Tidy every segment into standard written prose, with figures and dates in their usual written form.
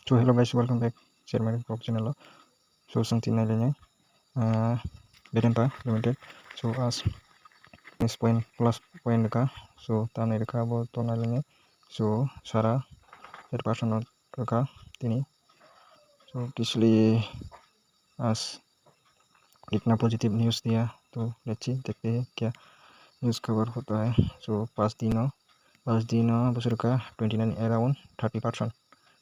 So hello guys, welcome back Chairman Vlog channel. So something lainnya Vedanta Limited. So as next point plus point deka. So tanai deka bo tonai lainnya. So Sarah 100% deka tini. So इसलिए as इतना positive news दिया तो let's see देखते हैं क्या news cover होता है. So पाँच दिनों बसर का 29 around 30%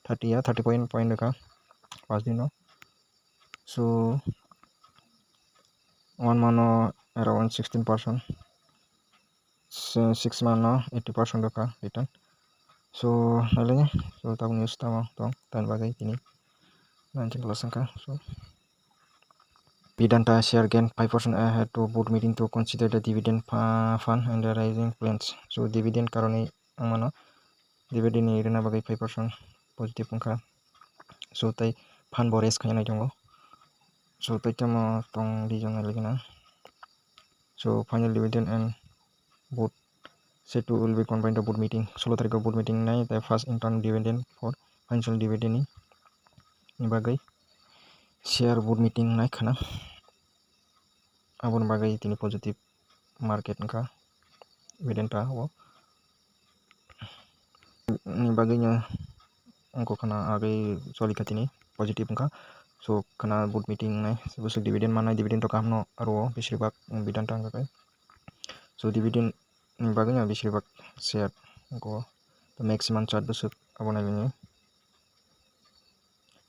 30 या 30 point का 5 दिनों. So 1 month around 16%, 6 month 80% ka return. So nalanya so tahu news tama tong tan bagai ini nanti kelasan ka. So Vedanta share gain 5% ahead to board meeting to consider the dividend fund and the rising plans. So dividend karone ang mana dividend ni rena bagai 5% positive ka. So tai fund bores kaya na jongo. So tai tama tong di jonga lagi na. So final dividend and board set to will be combined board meeting. 16 तारिख board meeting नाइ the first interim dividend for financial dividend ni bagai share board meeting naik khana abon bagai tini positive market ka Vedanta wo ni bagai nya angko khana agai soli katini positive ka. So khana board meeting nai sebusuk dividend mana dividend to kamno aro besibak Vedanta ka kai. So dividend ni bagai nya besibak share angko the maximum chart besuk abon ini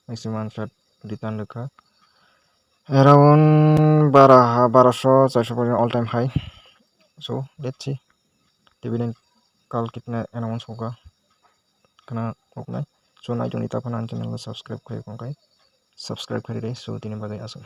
maximum chart return ka around 1200-400 all time high. So let's see dividend कल कितना announce होगा कना होगा. So ना जो नीता अपना channel को subscribe करें सब्सक्राइब करें. So तीन बार आसन.